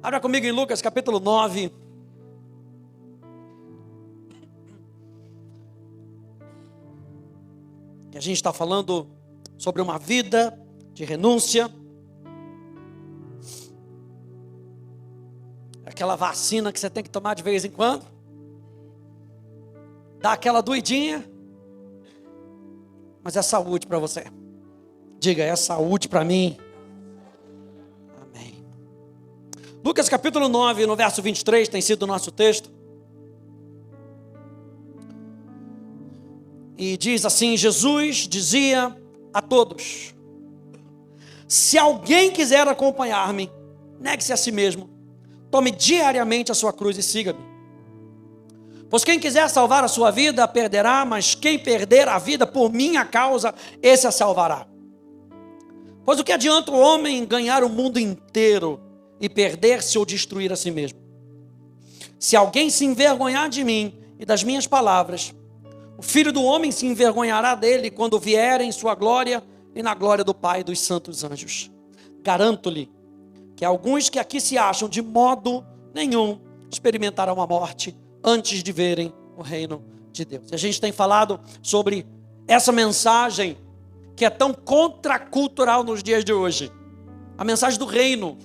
Abra comigo em Lucas capítulo 9. Que a gente está falando sobre uma vida de renúncia. Aquela vacina que você tem que tomar de vez em quando. Dá aquela doidinha. Mas é saúde para você. Diga, é saúde para mim. Amém. Lucas capítulo 9, no verso 23, tem sido o nosso texto. E diz assim: Jesus dizia a todos: se alguém quiser acompanhar-me, negue-se a si mesmo, tome diariamente a sua cruz e siga-me. Pois quem quiser salvar a sua vida, a perderá, mas quem perder a vida por minha causa, esse a salvará. Pois o que adianta o homem ganhar o mundo inteiro e perder-se ou destruir a si mesmo? Se alguém se envergonhar de mim e das minhas palavras, o Filho do Homem se envergonhará dele quando vier em sua glória e na glória do Pai e dos santos anjos. Garanto-lhe que alguns que aqui se acham de modo nenhum experimentarão a morte antes de verem o reino de Deus. E a gente tem falado sobre essa mensagem que é tão contracultural nos dias de hoje. A mensagem do reino.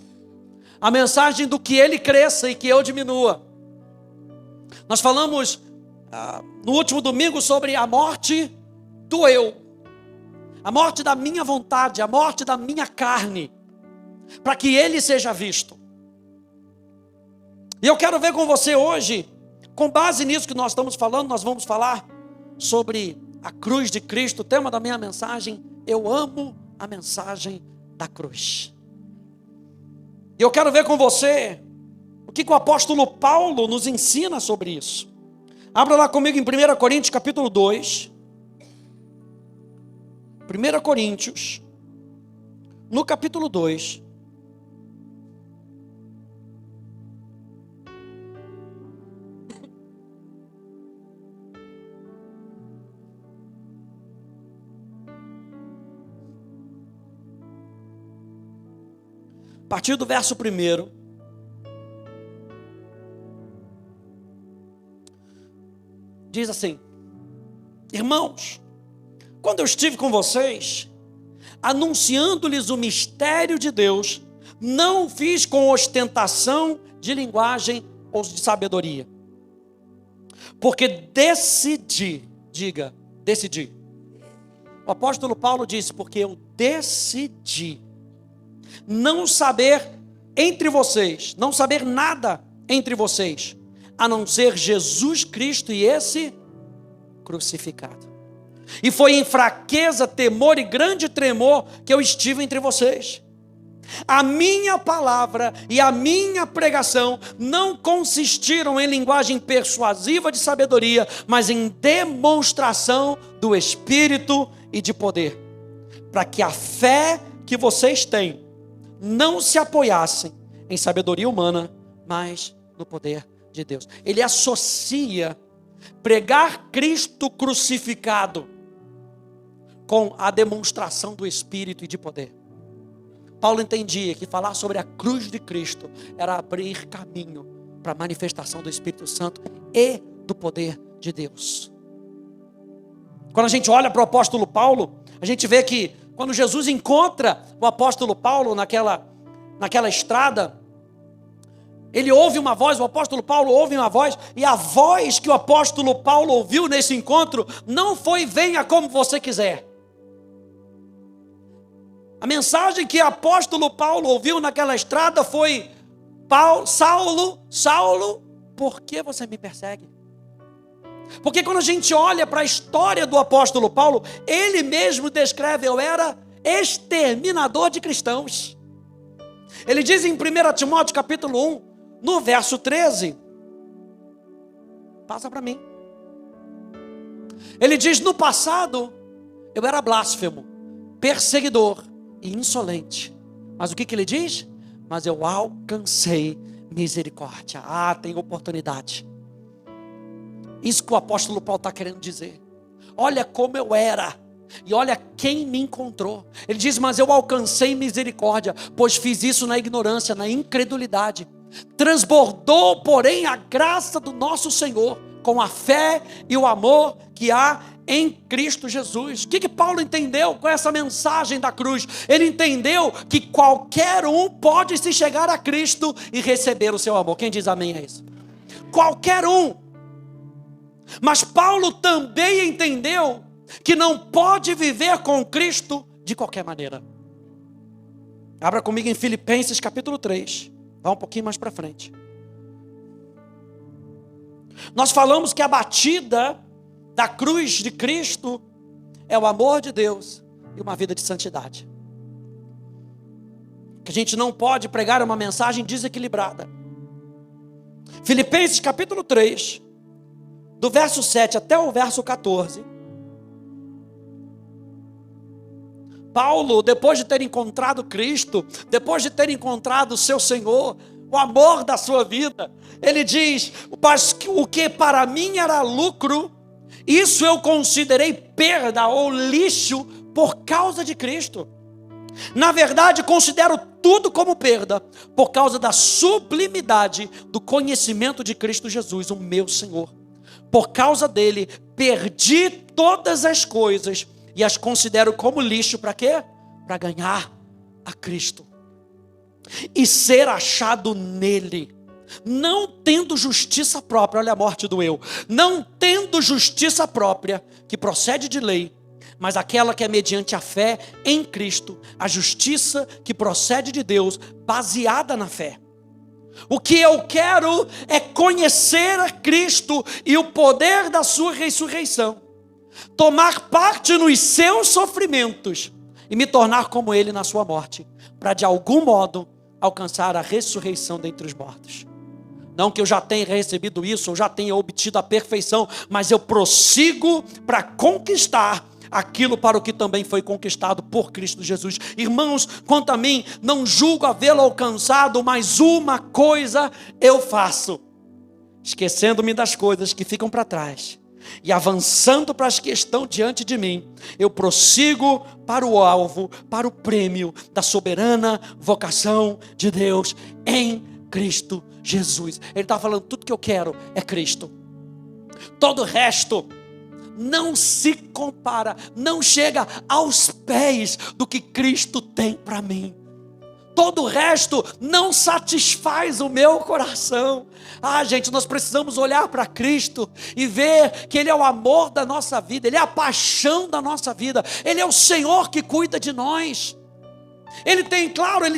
A mensagem do que ele cresça e que eu diminua. Nós falamos no último domingo sobre a morte do eu, a morte da minha vontade, a morte da minha carne, para que ele seja visto. E eu quero ver com você hoje, com base nisso que nós estamos falando, nós vamos falar sobre a cruz de Cristo. O tema da minha mensagem: eu amo a mensagem da cruz. E eu quero ver com você o que o apóstolo Paulo nos ensina sobre isso. Abra lá comigo em 1 Coríntios capítulo 2. 1 Coríntios, no capítulo 2. A partir do verso 1. Diz assim: irmãos, quando eu estive com vocês, anunciando-lhes o mistério de Deus, não o fiz com ostentação de linguagem ou de sabedoria, porque decidi, diga, decidi. O apóstolo Paulo disse: porque eu decidi não saber entre vocês, não saber nada entre vocês, a não ser Jesus Cristo e esse crucificado. E foi em fraqueza, temor e grande tremor que eu estive entre vocês. A minha palavra e a minha pregação não consistiram em linguagem persuasiva de sabedoria, mas em demonstração do Espírito e de poder, para que a fé que vocês têm não se apoiassem em sabedoria humana, mas no poder de Deus. Ele associa pregar Cristo crucificado com a demonstração do Espírito e de poder. Paulo entendia que falar sobre a cruz de Cristo era abrir caminho para a manifestação do Espírito Santo e do poder de Deus. Quando a gente olha para o apóstolo Paulo, a gente vê que quando Jesus encontra o apóstolo Paulo naquela estrada, ele ouve uma voz, o apóstolo Paulo ouve uma voz, e a voz que o apóstolo Paulo ouviu nesse encontro não foi: venha como você quiser. A mensagem que o apóstolo Paulo ouviu naquela estrada foi: Saulo, Saulo, por que você me persegue? Porque quando a gente olha para a história do apóstolo Paulo, ele mesmo descreve: eu era exterminador de cristãos. Ele diz em 1 Timóteo capítulo 1, no verso 13, passa para mim. Ele diz: no passado eu era blasfemo, perseguidor e insolente. Mas o que ele diz? Mas eu alcancei misericórdia. Tem oportunidade. Isso que o apóstolo Paulo está querendo dizer. Olha como eu era, e olha quem me encontrou. Ele diz: mas eu alcancei misericórdia, pois fiz isso na ignorância, na incredulidade. Transbordou, porém, a graça do nosso Senhor com a fé e o amor que há em Cristo Jesus. O que Paulo entendeu com essa mensagem da cruz? Ele entendeu que qualquer um pode se chegar a Cristo e receber o seu amor. Quem diz amém a isso? Qualquer um. Mas Paulo também entendeu que não pode viver com Cristo de qualquer maneira. Abra comigo em Filipenses capítulo 3. Vá um pouquinho mais para frente. Nós falamos que a batida da cruz de Cristo é o amor de Deus e uma vida de santidade. Que a gente não pode pregar uma mensagem desequilibrada. Filipenses capítulo 3, do verso 7 até o verso 14. Paulo, depois de ter encontrado Cristo, depois de ter encontrado o seu Senhor, o amor da sua vida, ele diz: mas o que para mim era lucro, isso eu considerei perda ou lixo por causa de Cristo. Na verdade, considero tudo como perda, por causa da sublimidade do conhecimento de Cristo Jesus, o meu Senhor. Por causa dele, perdi todas as coisas e as considero como lixo para quê? Para ganhar a Cristo e ser achado nele, não tendo justiça própria. Olha a morte do eu. Não tendo justiça própria que procede de lei, mas aquela que é mediante a fé em Cristo, a justiça que procede de Deus, baseada na fé. O que eu quero é conhecer a Cristo e o poder da sua ressurreição, tomar parte nos seus sofrimentos e me tornar como ele na sua morte, para de algum modo alcançar a ressurreição dentre os mortos. Não que eu já tenha recebido isso, ou já tenha obtido a perfeição, mas eu prossigo para conquistar aquilo para o que também foi conquistado por Cristo Jesus. Irmãos, quanto a mim, não julgo havê-lo alcançado, mas uma coisa eu faço, esquecendo-me das coisas que ficam para trás e avançando para as que estão diante de mim, eu prossigo para o alvo, para o prêmio da soberana vocação de Deus em Cristo Jesus. Ele está falando: tudo que eu quero é Cristo. Todo o resto não se compara, não chega aos pés do que Cristo tem para mim. Todo o resto não satisfaz o meu coração. Gente, nós precisamos olhar para Cristo e ver que Ele é o amor da nossa vida, Ele é a paixão da nossa vida, Ele é o Senhor que cuida de nós. Ele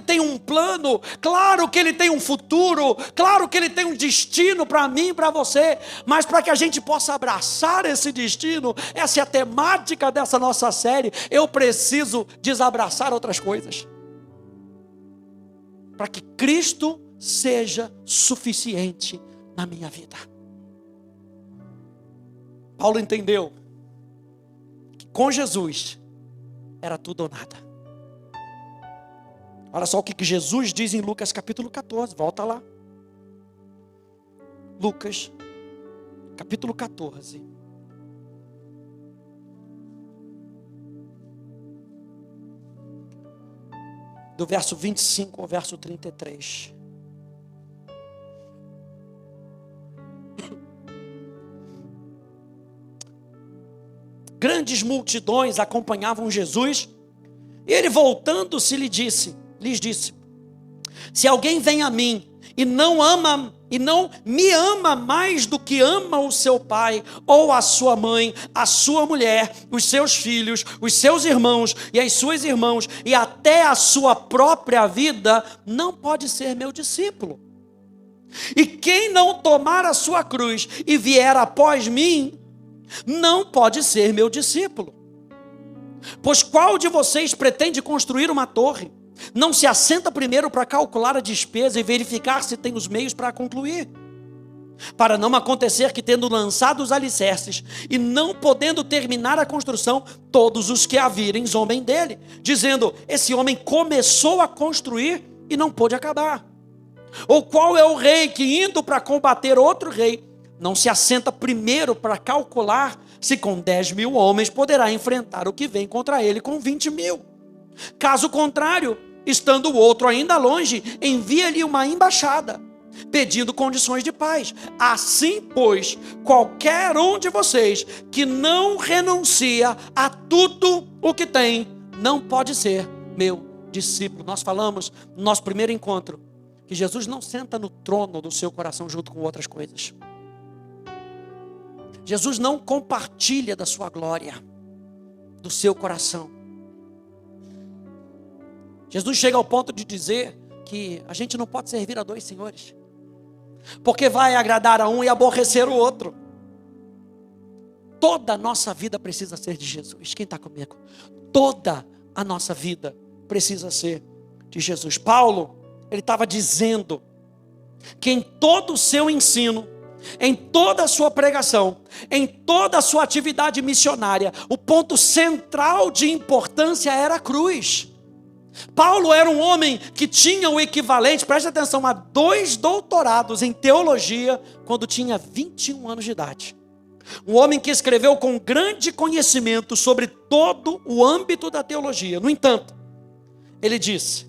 tem um plano, claro que Ele tem um futuro, claro que Ele tem um destino para mim e para você, mas para que a gente possa abraçar esse destino, essa é a temática dessa nossa série, eu preciso desabraçar outras coisas, para que Cristo seja suficiente na minha vida. Paulo entendeu que com Jesus era tudo ou nada. Olha só o que Jesus diz em Lucas capítulo 14, volta lá. Lucas capítulo 14. Do verso 25 ao verso 33. Grandes multidões acompanhavam Jesus, e ele voltando-se lhes disse: se alguém vem a mim e não me ama mais do que ama o seu pai, ou a sua mãe, a sua mulher, os seus filhos, os seus irmãos e as suas irmãs, e até a sua própria vida, não pode ser meu discípulo. E quem não tomar a sua cruz e vier após mim, não pode ser meu discípulo. Pois qual de vocês pretende construir uma torre? Não se assenta primeiro para calcular a despesa e verificar se tem os meios para concluir? Para não acontecer que, tendo lançado os alicerces e não podendo terminar a construção, todos os que a virem zombem dele, dizendo: esse homem começou a construir e não pôde acabar. Ou qual é o rei que, indo para combater outro rei, não se assenta primeiro para calcular se com 10.000 homens poderá enfrentar o que vem contra ele com 20.000? Caso contrário, estando o outro ainda longe, envia-lhe uma embaixada, pedindo condições de paz. Assim, pois, qualquer um de vocês que não renuncia a tudo o que tem, não pode ser meu discípulo. Nós falamos no nosso primeiro encontro que Jesus não senta no trono do seu coração junto com outras coisas. Jesus não compartilha da sua glória, do seu coração. Jesus chega ao ponto de dizer que a gente não pode servir a dois senhores, porque vai agradar a um e aborrecer o outro. Toda a nossa vida precisa ser de Jesus. Quem está comigo? Toda a nossa vida precisa ser de Jesus. Paulo, ele estava dizendo que em todo o seu ensino, em toda a sua pregação, em toda a sua atividade missionária, o ponto central de importância era a cruz. Paulo era um homem que tinha o equivalente, preste atenção, a 2 doutorados em teologia quando tinha 21 anos de idade. Um homem que escreveu com grande conhecimento sobre todo o âmbito da teologia. No entanto, ele disse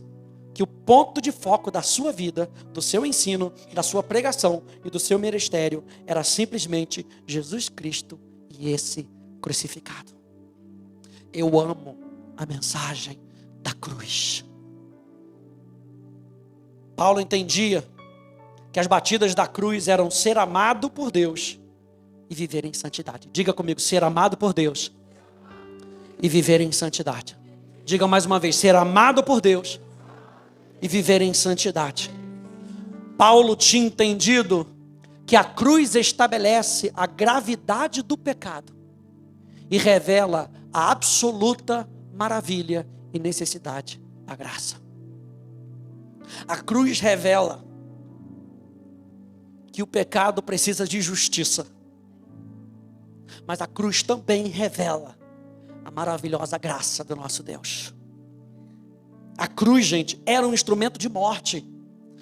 que o ponto de foco da sua vida, do seu ensino, da sua pregação e do seu ministério era simplesmente Jesus Cristo e esse crucificado. Eu amo a mensagem da cruz. Paulo entendia que as batidas da cruz eram ser amado por Deus e viver em santidade. Diga comigo, ser amado por Deus e viver em santidade. Diga mais uma vez, ser amado por Deus e viver em santidade. Paulo tinha entendido que a cruz estabelece a gravidade do pecado e revela a absoluta maravilha e necessidade da graça. A cruz revela que o pecado precisa de justiça, mas a cruz também revela a maravilhosa graça do nosso Deus. A cruz, gente, era um instrumento de morte,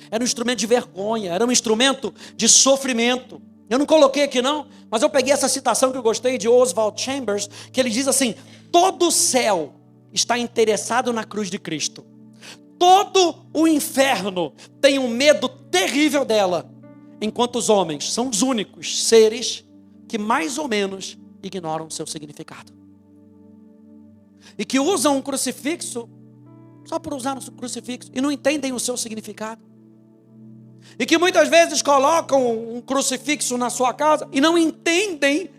era um instrumento de vergonha, era um instrumento de sofrimento. Eu não coloquei aqui não, mas eu peguei essa citação que eu gostei de Oswald Chambers, que ele diz assim: todo o céu está interessado na cruz de Cristo. Todo o inferno tem um medo terrível dela, enquanto os homens são os únicos seres que mais ou menos ignoram o seu significado. E que usam um crucifixo só por usar um crucifixo e não entendem o seu significado. E que muitas vezes colocam um crucifixo na sua casa e não entendem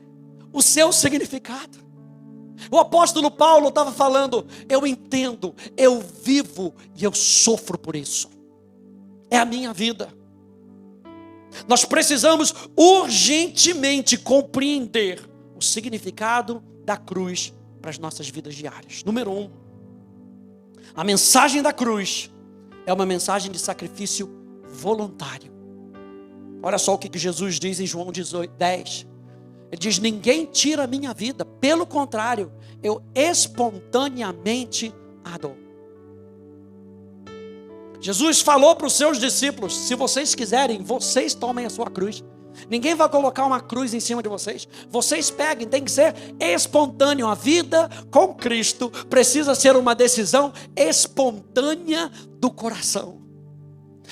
o seu significado. O apóstolo Paulo estava falando: eu entendo, eu vivo e eu sofro por isso. É a minha vida. Nós precisamos urgentemente compreender o significado da cruz para as nossas vidas diárias. Número 1, a mensagem da cruz é uma mensagem de sacrifício voluntário. Olha só o que Jesus diz em João 10. Ele diz: ninguém tira a minha vida, pelo contrário, eu espontaneamente a dou. Jesus falou para os seus discípulos: se vocês quiserem, vocês tomem a sua cruz. Ninguém vai colocar uma cruz em cima de vocês. Vocês peguem, tem que ser espontâneo. A vida com Cristo precisa ser uma decisão espontânea do coração.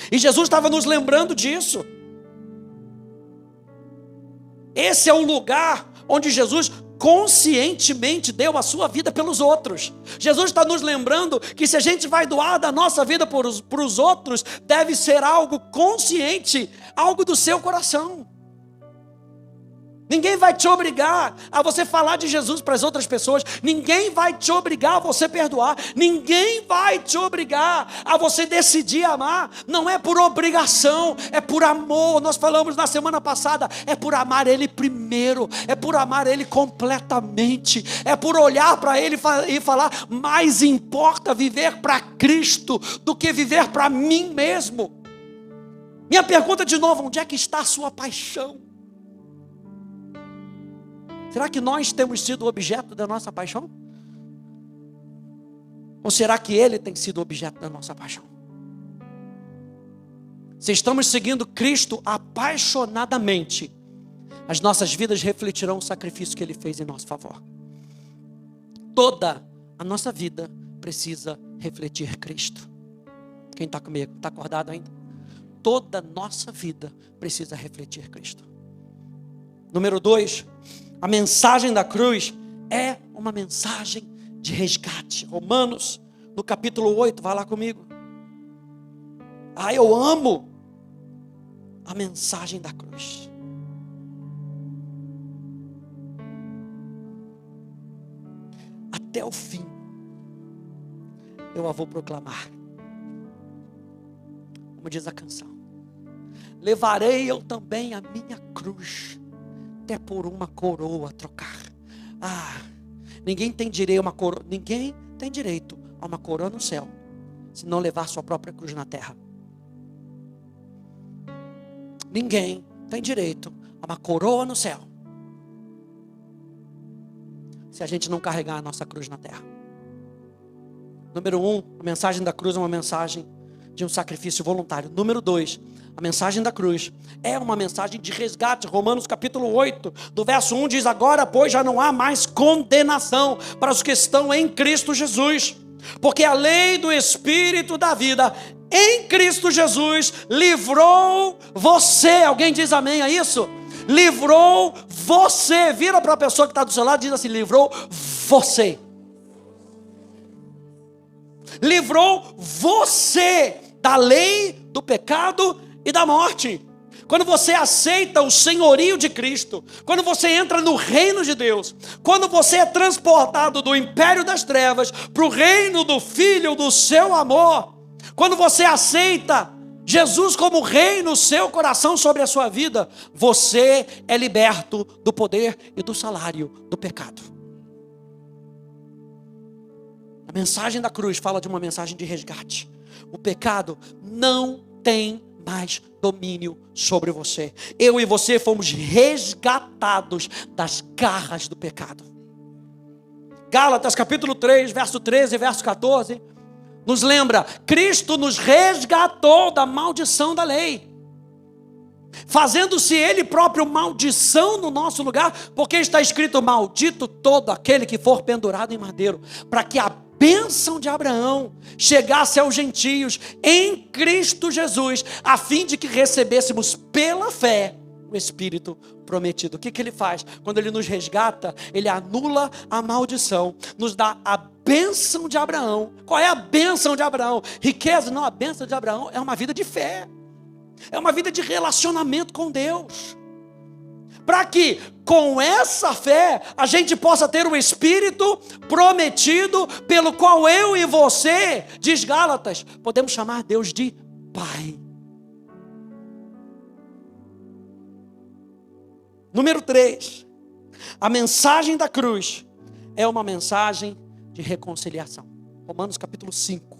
E Jesus estava nos lembrando disso. Esse é o lugar onde Jesus conscientemente deu a sua vida pelos outros. Jesus está nos lembrando que se a gente vai doar da nossa vida para os outros, deve ser algo consciente, algo do seu coração. Ninguém vai te obrigar a você falar de Jesus para as outras pessoas. Ninguém vai te obrigar a você perdoar. Ninguém vai te obrigar a você decidir amar. Não é por obrigação, é por amor. Nós falamos na semana passada, é por amar Ele primeiro, é por amar Ele completamente, é por olhar para Ele e falar: mais importa viver para Cristo do que viver para mim mesmo. Minha pergunta de novo: onde é que está a sua paixão? Será que nós temos sido objeto da nossa paixão? Ou será que Ele tem sido objeto da nossa paixão? Se estamos seguindo Cristo apaixonadamente, as nossas vidas refletirão o sacrifício que Ele fez em nosso favor. Toda a nossa vida precisa refletir Cristo. Quem está comigo? Está acordado ainda? toda nossa vida precisa refletir Cristo. Número 2, a mensagem da cruz é uma mensagem de resgate. Romanos, no capítulo 8, vai lá comigo. Eu amo a mensagem da cruz. Até o fim, eu a vou proclamar. Como diz a canção: levarei eu também a minha cruz, até por uma coroa trocar. Ninguém tem direito a uma coroa no céu, se não levar sua própria cruz na terra. Ninguém tem direito a uma coroa no céu, se a gente não carregar a nossa cruz na terra. Número 1, a mensagem da cruz é uma mensagem de um sacrifício voluntário. Número 2, a mensagem da cruz é uma mensagem de resgate. Romanos capítulo 8, do verso 1 diz: agora, pois, já não há mais condenação para os que estão em Cristo Jesus, porque a lei do Espírito da vida em Cristo Jesus livrou você. Alguém diz amém a isso? Livrou você. Vira para a pessoa que está do seu lado e diz assim: livrou você. Livrou você da lei, do pecado e da morte. Quando você aceita o senhorio de Cristo, quando você entra no reino de Deus, quando você é transportado do império das trevas para o reino do Filho do seu amor, quando você aceita Jesus como rei no seu coração sobre a sua vida, você é liberto do poder e do salário do pecado. A mensagem da cruz fala de uma mensagem de resgate. O pecado não tem mais domínio sobre você. Eu e você fomos resgatados das garras do pecado. Gálatas capítulo 3, verso 13 e verso 14, nos lembra: Cristo nos resgatou da maldição da lei, fazendo-se Ele próprio maldição no nosso lugar, porque está escrito: maldito todo aquele que for pendurado em madeiro, para que a bênção de Abraão chegasse aos gentios em Cristo Jesus, a fim de que recebêssemos pela fé o Espírito prometido. O que ele faz? Quando Ele nos resgata, Ele anula a maldição, nos dá a bênção de Abraão. Qual é a bênção de Abraão? Riqueza? Não, a bênção de Abraão é uma vida de fé, é uma vida de relacionamento com Deus, para que com essa fé a gente possa ter o Espírito prometido, pelo qual eu e você, diz Gálatas, podemos chamar Deus de Pai. Número 3, a mensagem da cruz é uma mensagem de reconciliação. Romanos capítulo 5,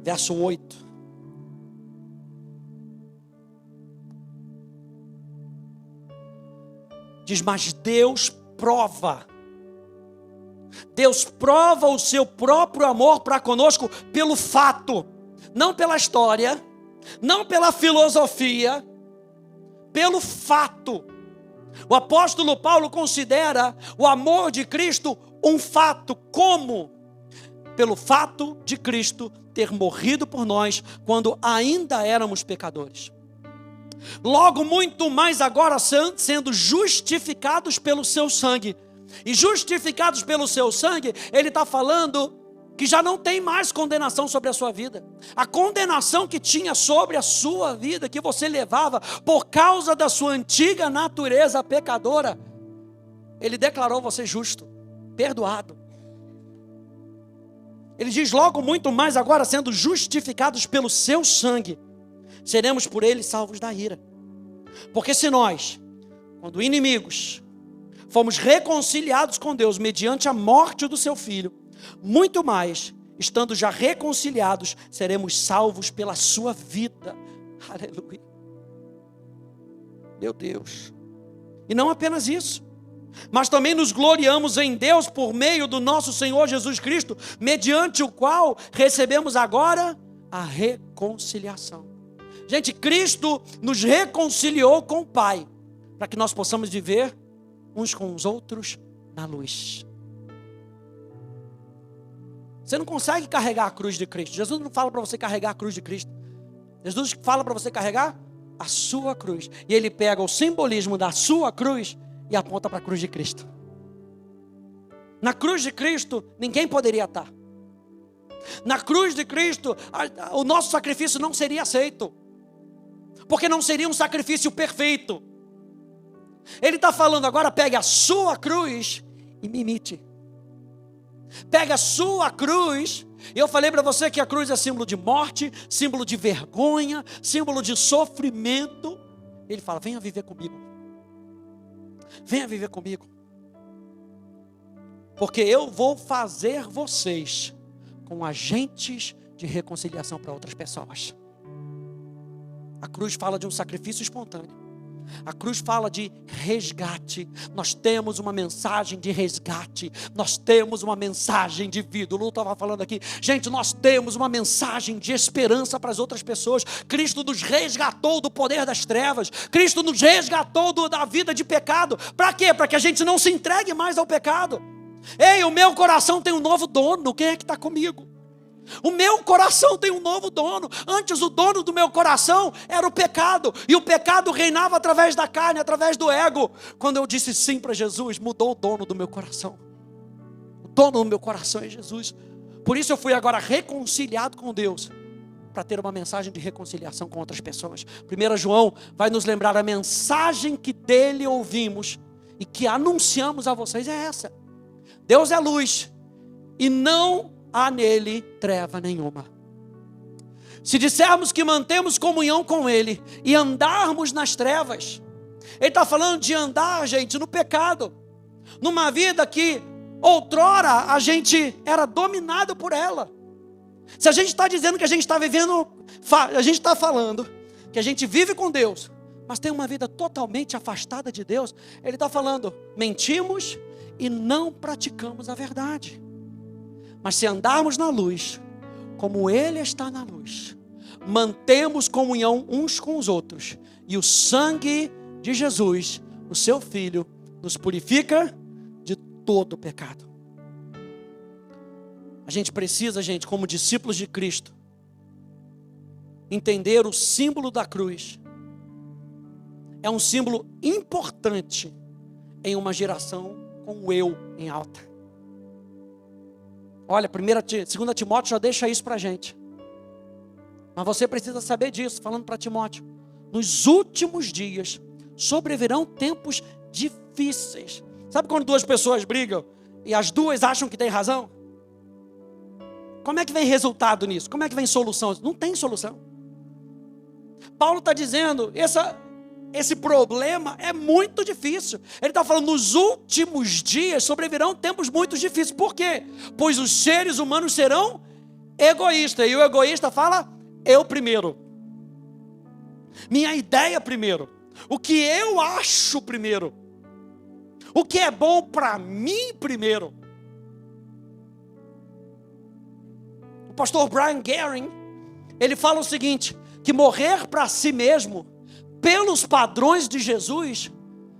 verso 8. Diz: mas Deus prova o seu próprio amor para conosco pelo fato, não pela história, não pela filosofia, pelo fato. O apóstolo Paulo considera o amor de Cristo um fato. Como? Pelo fato de Cristo ter morrido por nós quando ainda éramos pecadores. Logo, muito mais agora, sendo justificados pelo seu sangue. E justificados pelo seu sangue, ele está falando que já não tem mais condenação sobre a sua vida. A condenação que tinha sobre a sua vida, que você levava por causa da sua antiga natureza pecadora, Ele declarou você justo, perdoado. Ele diz: logo, muito mais agora, sendo justificados pelo seu sangue, seremos por Ele salvos da ira. Porque se nós, quando inimigos, fomos reconciliados com Deus mediante a morte do seu Filho, muito mais, estando já reconciliados, seremos salvos pela sua vida. Aleluia. Meu Deus. E não apenas isso, mas também nos gloriamos em Deus por meio do nosso Senhor Jesus Cristo, mediante o qual recebemos agora a reconciliação. Gente, Cristo nos reconciliou com o Pai, para que nós possamos viver uns com os outros na luz. Você não consegue carregar a cruz de Cristo. Jesus não fala para você carregar a cruz de Cristo. Jesus fala para você carregar a sua cruz. E ele pega o simbolismo da sua cruz e aponta para a cruz de Cristo. Na cruz de Cristo, ninguém poderia estar. Na cruz de Cristo, o nosso sacrifício não seria aceito. Porque não seria um sacrifício perfeito. Ele está falando agora, pegue a sua cruz e me imite. Pega a sua cruz. E eu falei para você que a cruz é símbolo de morte, símbolo de vergonha, símbolo de sofrimento. Ele fala, venha viver comigo. Venha viver comigo. Porque eu vou fazer vocês com agentes de reconciliação para outras pessoas. A cruz fala de um sacrifício espontâneo. A cruz fala de resgate. Nós temos uma mensagem de resgate. Nós temos uma mensagem de vida. O Lu estava falando aqui. Gente, nós temos uma mensagem de esperança para as outras pessoas. Cristo nos resgatou do poder das trevas. Cristo nos resgatou da vida de pecado. Para quê? Para que a gente não se entregue mais ao pecado. Ei, o meu coração tem um novo dono. Quem é que está comigo? O meu coração tem um novo dono. Antes o dono do meu coração era o pecado. E o pecado reinava através da carne, através do ego. Quando eu disse sim para Jesus, mudou o dono do meu coração. O dono do meu coração é Jesus. Por isso eu fui agora reconciliado com Deus, para ter uma mensagem de reconciliação com outras pessoas. 1 João vai nos lembrar a mensagem que dele ouvimos e que anunciamos a vocês é essa. Deus é luz e não há nele treva nenhuma. Se dissermos que mantemos comunhão com ele e andarmos nas trevas, ele está falando de andar, gente, no pecado, numa vida que outrora a gente era dominado por ela. Se a gente está dizendo que a gente está vivendo, a gente está falando que a gente vive com Deus, mas tem uma vida totalmente afastada de Deus, ele está falando, mentimos e não praticamos a verdade. Mas se andarmos na luz, como Ele está na luz, mantemos comunhão uns com os outros, e o sangue de Jesus, o seu Filho, nos purifica de todo pecado. A gente precisa, gente, como discípulos de Cristo, entender o símbolo da cruz. É um símbolo importante em uma geração com o eu em alta. Olha, 2 Timóteo já deixa isso para a gente. Mas você precisa saber disso, falando para Timóteo. Nos últimos dias, sobrevirão tempos difíceis. Sabe quando duas pessoas brigam e as duas acham que têm razão? Como é que vem resultado nisso? Como é que vem solução? Não tem solução. Paulo está dizendo, esse problema é muito difícil. Ele está falando, nos últimos dias sobrevirão tempos muito difíceis. Por quê? Pois os seres humanos serão egoístas. E o egoísta fala, eu primeiro. Minha ideia primeiro. O que eu acho primeiro. O que é bom para mim primeiro. O pastor Brian Guerin, ele fala o seguinte, que morrer para si mesmo, pelos padrões de Jesus,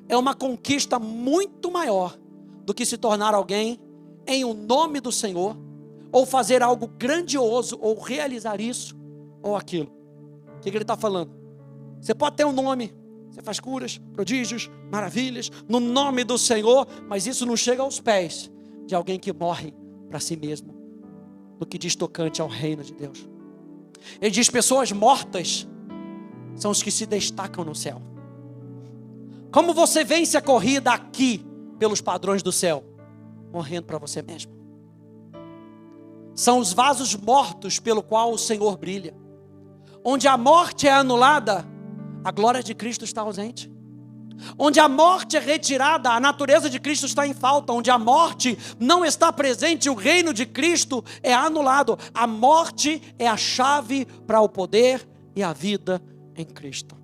é uma conquista muito maior do que se tornar alguém em o nome do Senhor, ou fazer algo grandioso, ou realizar isso ou aquilo. O que ele está falando? Você pode ter um nome, você faz curas, prodígios, maravilhas, no nome do Senhor, mas isso não chega aos pés de alguém que morre para si mesmo, no que diz tocante ao reino de Deus. Ele diz, pessoas mortas são os que se destacam no céu. Como você vence a corrida aqui, pelos padrões do céu? Morrendo para você mesmo. São os vasos mortos pelo qual o Senhor brilha. Onde a morte é anulada, a glória de Cristo está ausente. Onde a morte é retirada, a natureza de Cristo está em falta. Onde a morte não está presente, o reino de Cristo é anulado. A morte é a chave para o poder e a vida em Cristo.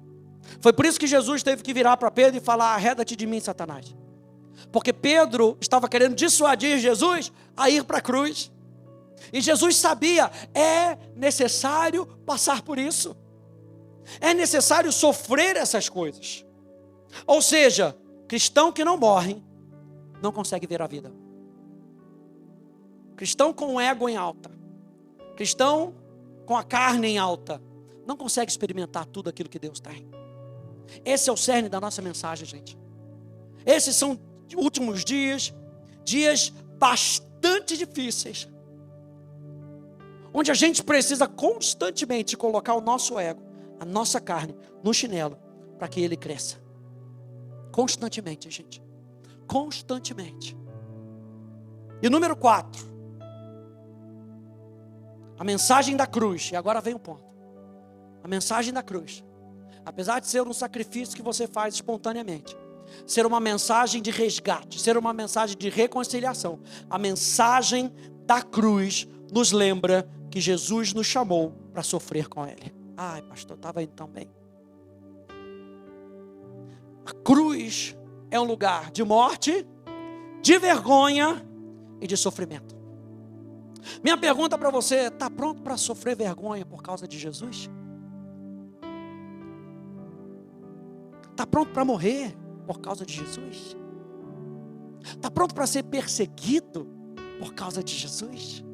Foi por isso que Jesus teve que virar para Pedro e falar, arreda-te de mim, Satanás. Porque Pedro estava querendo dissuadir Jesus a ir para a cruz. E Jesus sabia, é necessário passar por isso. É necessário sofrer essas coisas. Ou seja, cristão que não morre, não consegue ver a vida. cristão com o ego em alta, cristão com a carne em alta, não consegue experimentar tudo aquilo que Deus tem. Esse é o cerne da nossa mensagem, gente. Esses são últimos dias bastante difíceis, onde a gente precisa constantemente colocar o nosso ego, a nossa carne, no chinelo, para que ele cresça. Constantemente, gente. Constantemente. E número 4. A mensagem da cruz. E agora vem o ponto. A mensagem da cruz. Apesar de ser um sacrifício que você faz espontaneamente, ser uma mensagem de resgate, ser uma mensagem de reconciliação, a mensagem da cruz nos lembra que Jesus nos chamou para sofrer com Ele. Ai, pastor, estava indo tão bem. A cruz é um lugar de morte, de vergonha e de sofrimento. Minha pergunta para você: está pronto para sofrer vergonha por causa de Jesus? Está pronto para morrer por causa de Jesus? Está pronto para ser perseguido por causa de Jesus?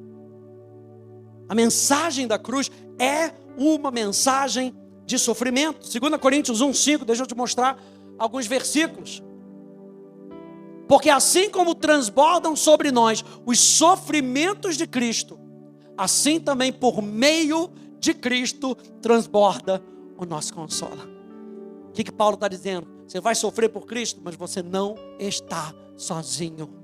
A mensagem da cruz é uma mensagem de sofrimento. 2 Coríntios 1:5, deixa eu te mostrar alguns versículos. Porque assim como transbordam sobre nós os sofrimentos de Cristo, assim também por meio de Cristo transborda o nosso consolo. O que Paulo está dizendo? Você vai sofrer por Cristo, mas você não está sozinho.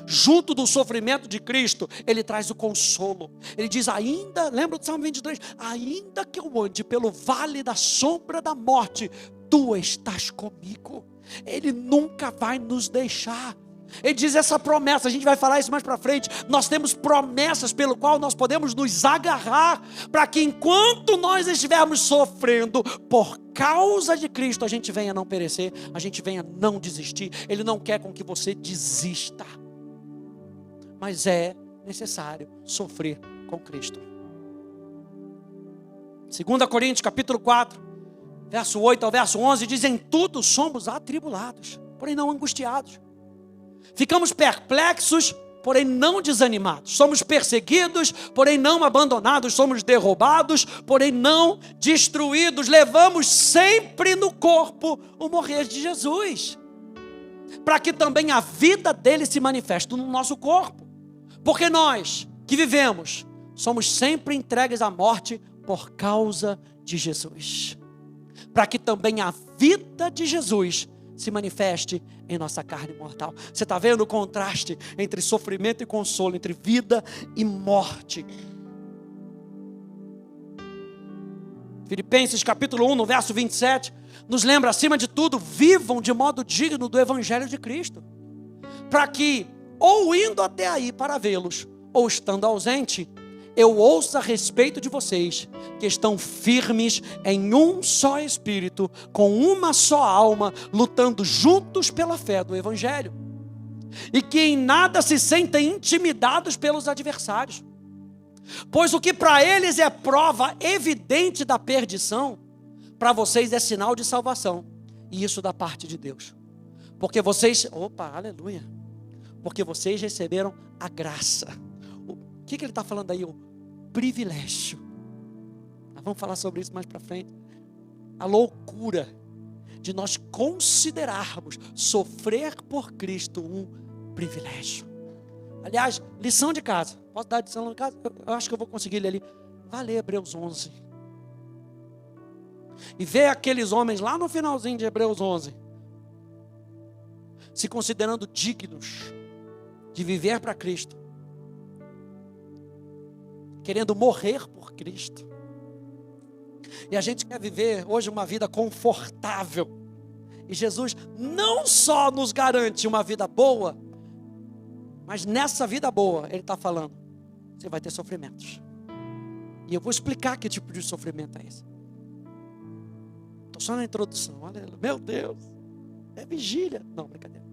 Junto do sofrimento de Cristo, Ele traz o consolo. Ele diz ainda, lembra do Salmo 23? Ainda que eu ande pelo vale da sombra da morte, Tu estás comigo. Ele nunca vai nos deixar. Ele diz essa promessa, a gente vai falar isso mais para frente. Nós temos promessas pelo qual nós podemos nos agarrar, para que enquanto nós estivermos sofrendo por causa de Cristo, a gente venha não perecer, a gente venha não desistir. Ele não quer com que você desista, mas é necessário sofrer com Cristo. 2 Coríntios capítulo 4, verso 8 ao verso 11, diz: em tudo somos atribulados, porém não angustiados. Ficamos perplexos, porém não desanimados. Somos perseguidos, porém não abandonados. Somos derrubados, porém não destruídos. Levamos sempre no corpo o morrer de Jesus, para que também a vida dele se manifeste no nosso corpo. Porque nós que vivemos, somos sempre entregues à morte por causa de Jesus, para que também a vida de Jesus se manifeste em nossa carne mortal. Você está vendo o contraste entre sofrimento e consolo, entre vida e morte. Filipenses capítulo 1, no verso 27, nos lembra, acima de tudo, vivam de modo digno do Evangelho de Cristo, para que, ou indo até aí para vê-los, ou estando ausente, eu ouço a respeito de vocês, que estão firmes em um só Espírito, com uma só alma, lutando juntos pela fé do Evangelho, e que em nada se sentem intimidados pelos adversários, pois o que para eles é prova evidente da perdição, para vocês é sinal de salvação, e isso da parte de Deus, porque vocês, aleluia, porque vocês receberam a graça. O que ele está falando aí? O privilégio. Nós vamos falar sobre isso mais para frente. A loucura de nós considerarmos sofrer por Cristo um privilégio. Aliás, lição de casa. Posso dar lição de casa? Eu acho que eu vou conseguir ler ali. Vai ler Hebreus 11. E ver aqueles homens lá no finalzinho de Hebreus 11 se considerando dignos de viver para Cristo, querendo morrer por Cristo. E a gente quer viver hoje uma vida confortável, e Jesus não só nos garante uma vida boa, mas nessa vida boa, Ele está falando, você vai ter sofrimentos, e eu vou explicar que tipo de sofrimento é esse. Estou só na introdução, olha, meu Deus, é vigília, não, brincadeira.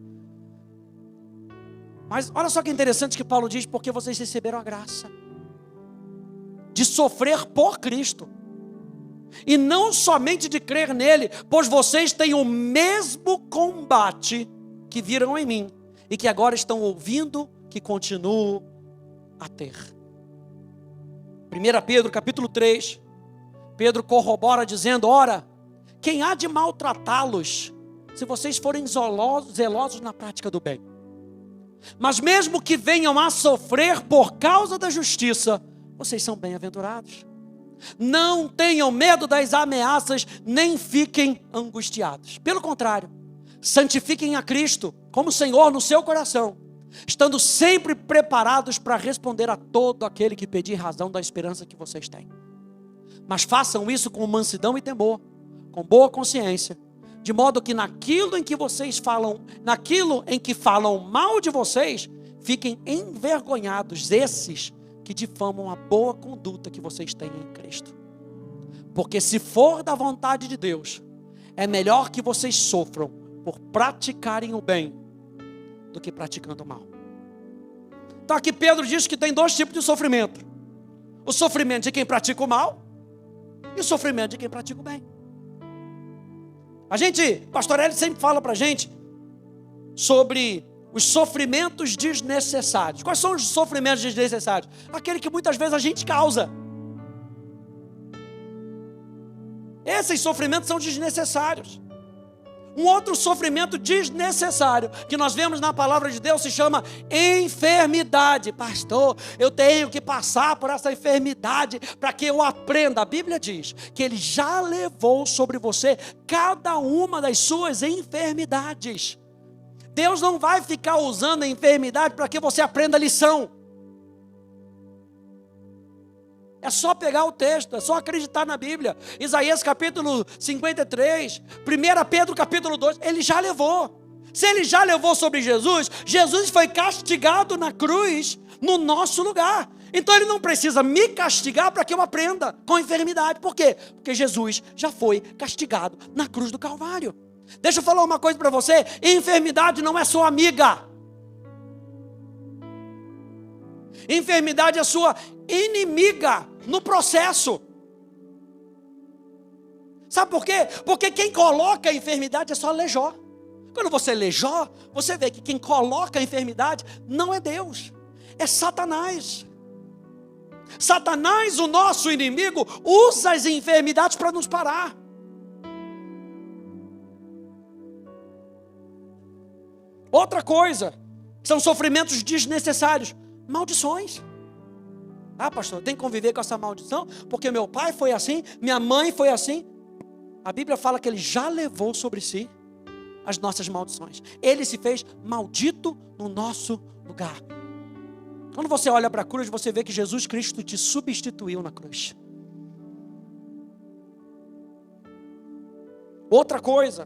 Mas olha só que interessante que Paulo diz, porque vocês receberam a graça de sofrer por Cristo, e não somente de crer nele, pois vocês têm o mesmo combate que viram em mim, e que agora estão ouvindo, que continuam a ter. 1 Pedro capítulo 3, Pedro corrobora dizendo: ora, quem há de maltratá-los, se vocês forem zelosos na prática do bem? Mas mesmo que venham a sofrer por causa da justiça, vocês são bem-aventurados. Não tenham medo das ameaças, nem fiquem angustiados. Pelo contrário, santifiquem a Cristo como Senhor no seu coração, estando sempre preparados para responder a todo aquele que pedir razão da esperança que vocês têm. Mas façam isso com mansidão e temor, com boa consciência, de modo que naquilo em que falam mal de vocês, fiquem envergonhados esses que difamam a boa conduta que vocês têm em Cristo. Porque se for da vontade de Deus, é melhor que vocês sofram por praticarem o bem do que praticando o mal. Então aqui Pedro diz que tem dois tipos de sofrimento: o sofrimento de quem pratica o mal e o sofrimento de quem pratica o bem. Pastor Hélio sempre fala para a gente sobre os sofrimentos desnecessários. Quais são os sofrimentos desnecessários? Aquele que muitas vezes a gente causa. Esses sofrimentos são desnecessários. Um outro sofrimento desnecessário que nós vemos na palavra de Deus se chama enfermidade. Pastor, eu tenho que passar por essa enfermidade para que eu aprenda. A Bíblia diz que Ele já levou sobre você cada uma das suas enfermidades. Deus não vai ficar usando a enfermidade para que você aprenda a lição. É só pegar o texto, é só acreditar na Bíblia. Isaías capítulo 53, 1 Pedro capítulo 2, Ele já levou. Se Ele já levou sobre Jesus, Jesus foi castigado na cruz no nosso lugar. Então Ele não precisa me castigar para que eu aprenda com a enfermidade. Por quê? Porque Jesus já foi castigado na cruz do Calvário. Deixa eu falar uma coisa para você: enfermidade não é sua amiga. Enfermidade é sua inimiga no processo. Sabe por quê? Porque quem coloca a enfermidade é só ler Jó. Quando você lê Jó, você vê que quem coloca a enfermidade não é Deus, é Satanás. Satanás, o nosso inimigo, usa as enfermidades para nos parar. Outra coisa, são sofrimentos desnecessários, maldições. Ah, pastor, tem que conviver com essa maldição, porque meu pai foi assim, minha mãe foi assim. A Bíblia fala que Ele já levou sobre si as nossas maldições. Ele se fez maldito no nosso lugar. Quando você olha para a cruz, você vê que Jesus Cristo te substituiu na cruz. Outra coisa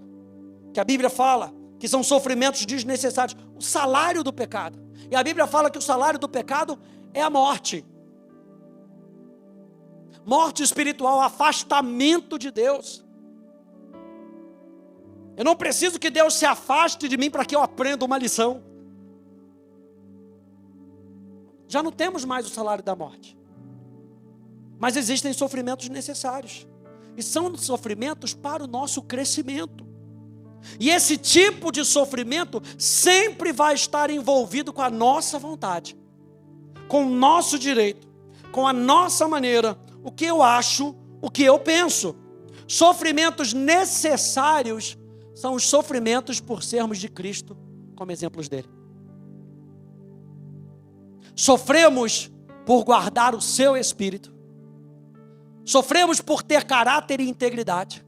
que a Bíblia fala, que são sofrimentos desnecessários, o salário do pecado. E a Bíblia fala que o salário do pecado é a morte. Morte espiritual, afastamento de Deus. Eu não preciso que Deus se afaste de mim para que eu aprenda uma lição. Já não temos mais o salário da morte. Mas existem sofrimentos necessários. E são sofrimentos para o nosso crescimento. E esse tipo de sofrimento sempre vai estar envolvido com a nossa vontade, com o nosso direito, com a nossa maneira, o que eu acho, o que eu penso. Sofrimentos necessários são os sofrimentos por sermos de Cristo como exemplos dele. Sofremos por guardar o seu espírito. Sofremos por ter caráter e integridade,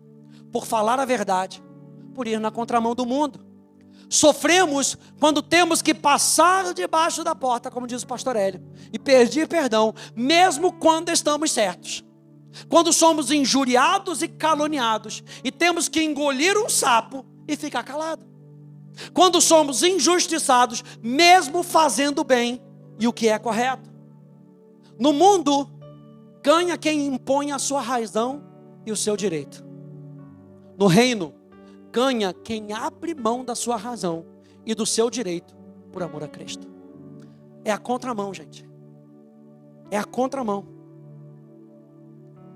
por falar a verdade, por ir na contramão do mundo. Sofremos quando temos que passar debaixo da porta, como diz o pastor Hélio, e pedir perdão, mesmo quando estamos certos. Quando somos injuriados e caluniados, e temos que engolir um sapo e ficar calado. Quando somos injustiçados, mesmo fazendo bem e o que é correto. No mundo, ganha quem impõe a sua razão e o seu direito. No reino, ganha quem abre mão da sua razão e do seu direito por amor a Cristo. É a contramão, gente. É a contramão.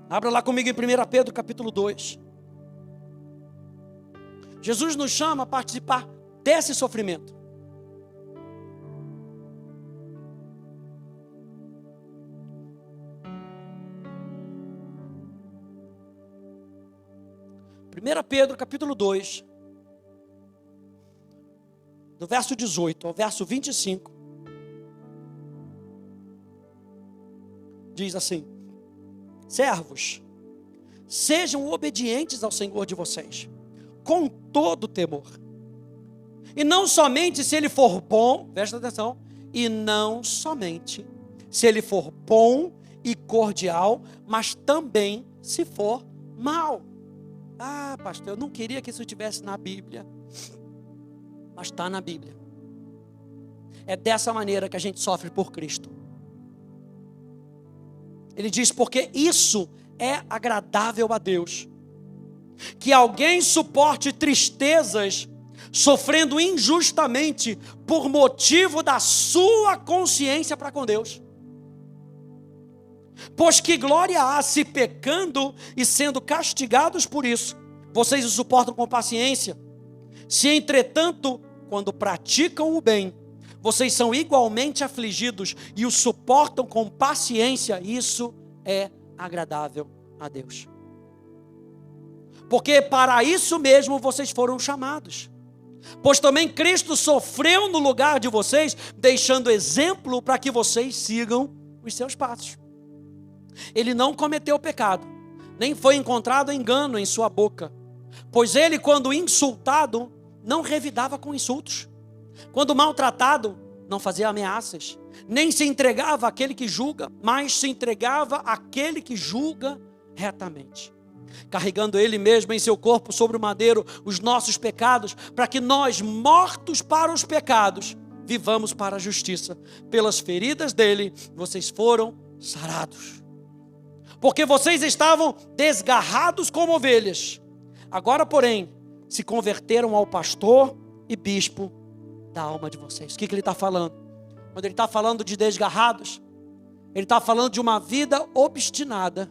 Abra lá comigo em 1 Pedro capítulo 2. Jesus nos chama a participar desse sofrimento. 1 Pedro capítulo 2, do verso 18 ao verso 25, diz assim: servos, sejam obedientes ao Senhor de vocês, com todo temor, e não somente se ele for bom, presta atenção, e não somente se ele for bom e cordial, mas também se for mal. Ah, pastor, eu não queria que isso estivesse na Bíblia, mas está na Bíblia. É dessa maneira que a gente sofre por Cristo. Ele diz: porque isso é agradável a Deus, que alguém suporte tristezas, sofrendo injustamente, por motivo da sua consciência para com Deus. Pois que glória há se pecando e sendo castigados por isso, vocês o suportam com paciência. Se entretanto, quando praticam o bem, vocês são igualmente afligidos e o suportam com paciência, isso é agradável a Deus. Porque para isso mesmo vocês foram chamados. Pois também Cristo sofreu no lugar de vocês, deixando exemplo para que vocês sigam os seus passos. Ele não cometeu pecado, nem foi encontrado engano em sua boca. Pois ele, quando insultado, não revidava com insultos. Quando maltratado, não fazia ameaças. Nem se entregava àquele que julga, mas se entregava àquele que julga retamente. Carregando ele mesmo em seu corpo sobre o madeiro os nossos pecados, para que nós, mortos para os pecados, vivamos para a justiça. Pelas feridas dele, vocês foram sarados. Porque vocês estavam desgarrados como ovelhas. Agora, porém, se converteram ao pastor e bispo da alma de vocês. O que ele está falando? Quando ele está falando de desgarrados, ele está falando de uma vida obstinada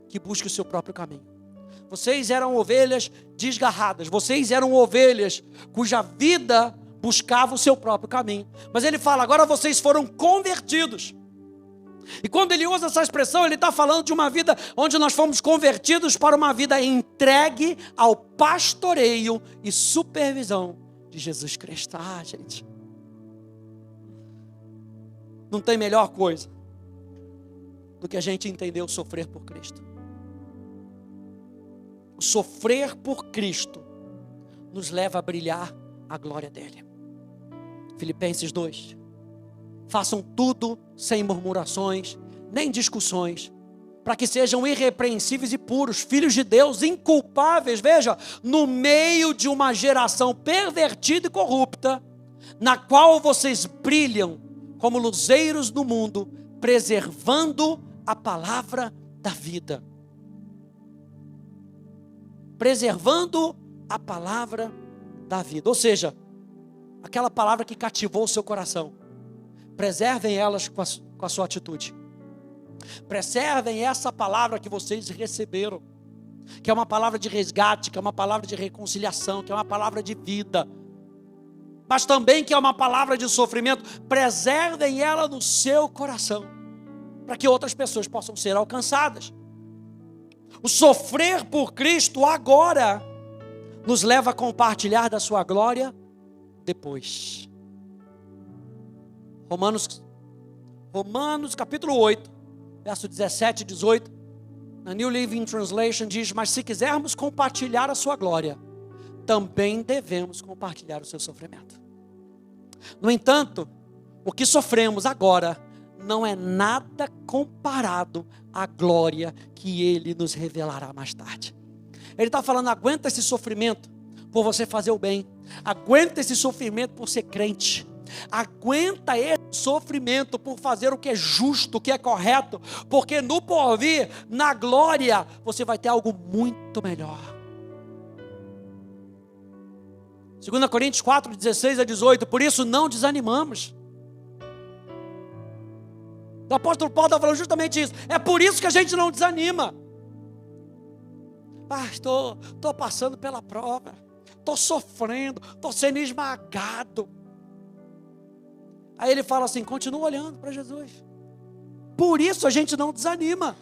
que busca o seu próprio caminho. Vocês eram ovelhas desgarradas, vocês eram ovelhas cuja vida buscava o seu próprio caminho. Mas ele fala: agora vocês foram convertidos. E quando ele usa essa expressão, ele está falando de uma vida onde nós fomos convertidos para uma vida entregue ao pastoreio e supervisão de Jesus Cristo. Ah, gente, não tem melhor coisa do que a gente entender o sofrer por Cristo. O sofrer por Cristo nos leva a brilhar a glória dele. Filipenses 2. Façam tudo sem murmurações, nem discussões, para que sejam irrepreensíveis e puros, filhos de Deus, inculpáveis, veja, no meio de uma geração pervertida e corrupta, na qual vocês brilham como luzeiros no mundo, preservando a palavra da vida. Preservando a palavra da vida, ou seja, aquela palavra que cativou o seu coração. Preservem elas com a sua atitude. Preservem essa palavra que vocês receberam, que é uma palavra de resgate, que é uma palavra de reconciliação, que é uma palavra de vida, mas também que é uma palavra de sofrimento. Preservem ela no seu coração, para que outras pessoas possam ser alcançadas. O sofrer por Cristo agora nos leva a compartilhar da sua glória depois. Romanos capítulo 8, verso 17 e 18, na New Living Translation diz: mas se quisermos compartilhar a sua glória, também devemos compartilhar o seu sofrimento. No entanto, o que sofremos agora não é nada comparado à glória que ele nos revelará mais tarde. Ele está falando: aguenta esse sofrimento por você fazer o bem, aguenta esse sofrimento por ser crente, aguenta esse sofrimento por fazer o que é justo, o que é correto, porque no porvir, na glória, você vai ter algo muito melhor. 2 Coríntios 4, 16 a 18, por isso não desanimamos. O apóstolo Paulo está falando justamente isso. É por isso que a gente não desanima. Pastor, estou passando pela prova, estou sofrendo, estou sendo esmagado. Aí ele fala assim: continua olhando para Jesus. Por isso a gente não desanima.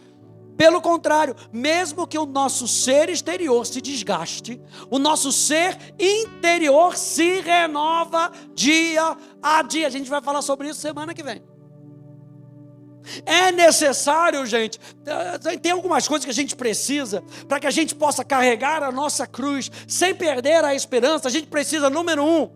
Pelo contrário, mesmo que o nosso ser exterior se desgaste, o nosso ser interior se renova dia a dia. A gente vai falar sobre isso semana que vem. É necessário, gente, tem algumas coisas que a gente precisa, para que a gente possa carregar a nossa cruz, sem perder a esperança. A gente precisa, número 1,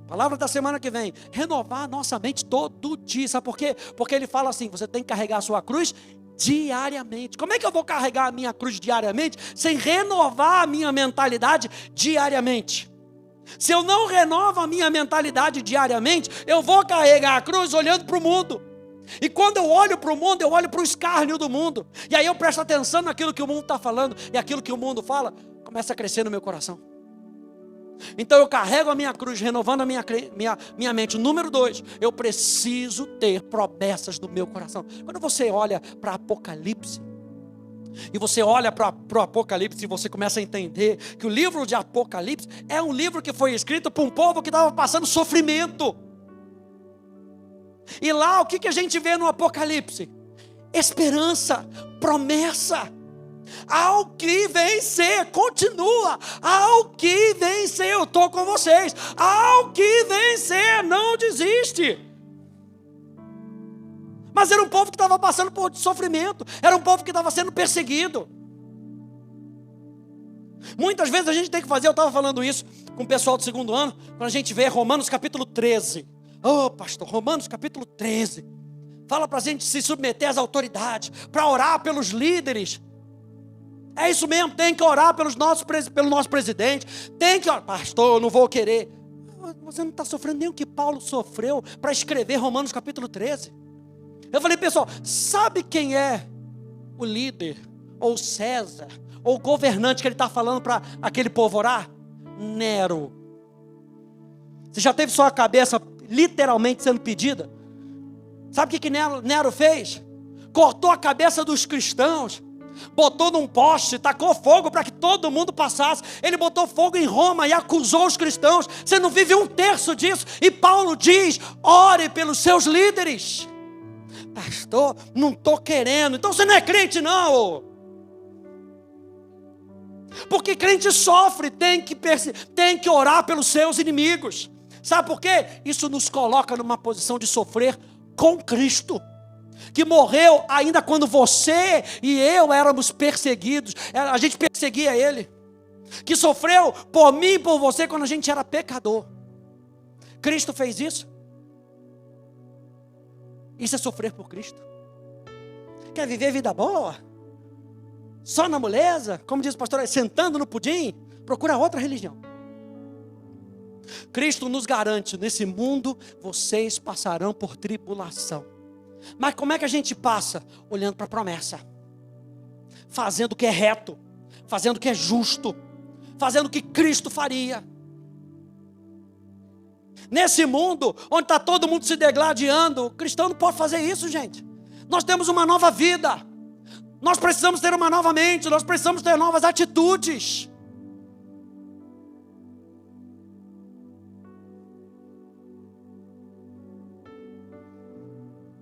palavra da semana que vem, renovar a nossa mente todo dia. Sabe por quê? Porque ele fala assim, você tem que carregar a sua cruz diariamente. Como é que eu vou carregar a minha cruz diariamente, sem renovar a minha mentalidade diariamente? Se eu não renovo a minha mentalidade diariamente, eu vou carregar a cruz olhando para o mundo. E quando eu olho para o mundo, eu olho para o escárnio do mundo. E aí eu presto atenção naquilo que o mundo está falando. E aquilo que o mundo fala, começa a crescer no meu coração. Então eu carrego a minha cruz, renovando a minha mente. Número 2, eu preciso ter promessas no meu coração. Quando você olha para Apocalipse, e você olha para o Apocalipse, e você começa a entender que o livro de Apocalipse é um livro que foi escrito para um povo que estava passando sofrimento. E lá o que a gente vê no Apocalipse? Esperança, promessa. Ao que vencer, continua. Ao que vencer, eu estou com vocês. Ao que vencer, não desiste. Mas era um povo que estava passando por sofrimento. Era um povo que estava sendo perseguido. Muitas vezes a gente tem que fazer, eu estava falando isso com o pessoal do 2º ano, quando a gente vê Romanos capítulo 13. Pastor, Romanos capítulo 13. Fala para a gente se submeter às autoridades, para orar pelos líderes. É isso mesmo, tem que orar pelo nosso presidente. Tem que orar. Pastor, eu não vou querer. Você não está sofrendo nem o que Paulo sofreu para escrever Romanos capítulo 13. Eu falei, pessoal, sabe quem é o líder, ou César, ou o governante que ele está falando para aquele povo orar? Nero. Você já teve sua cabeça literalmente sendo pedida? Sabe o que Nero fez? Cortou a cabeça dos cristãos, botou num poste, tacou fogo para que todo mundo passasse. Ele botou fogo em Roma e acusou os cristãos. Você não vive 1/3 disso. E Paulo diz, ore pelos seus líderes. Pastor, não estou querendo. Então você não é crente não. Porque crente sofre, tem que orar pelos seus inimigos. Sabe por quê? Isso nos coloca numa posição de sofrer com Cristo, que morreu ainda quando você e eu éramos perseguidos. A gente perseguia Ele, que sofreu por mim e por você quando a gente era pecador. Cristo fez isso. Isso é sofrer por Cristo. Quer viver vida boa? Só na moleza? Como diz o pastor, sentando no pudim? Procura outra religião. Cristo nos garante, nesse mundo vocês passarão por tribulação. Mas como é que a gente passa? Olhando para a promessa, fazendo o que é reto, fazendo o que é justo, fazendo o que Cristo faria. Nesse mundo onde está todo mundo se degladiando, o cristão não pode fazer isso, gente. Nós temos uma nova vida, nós precisamos ter uma nova mente, nós precisamos ter novas atitudes.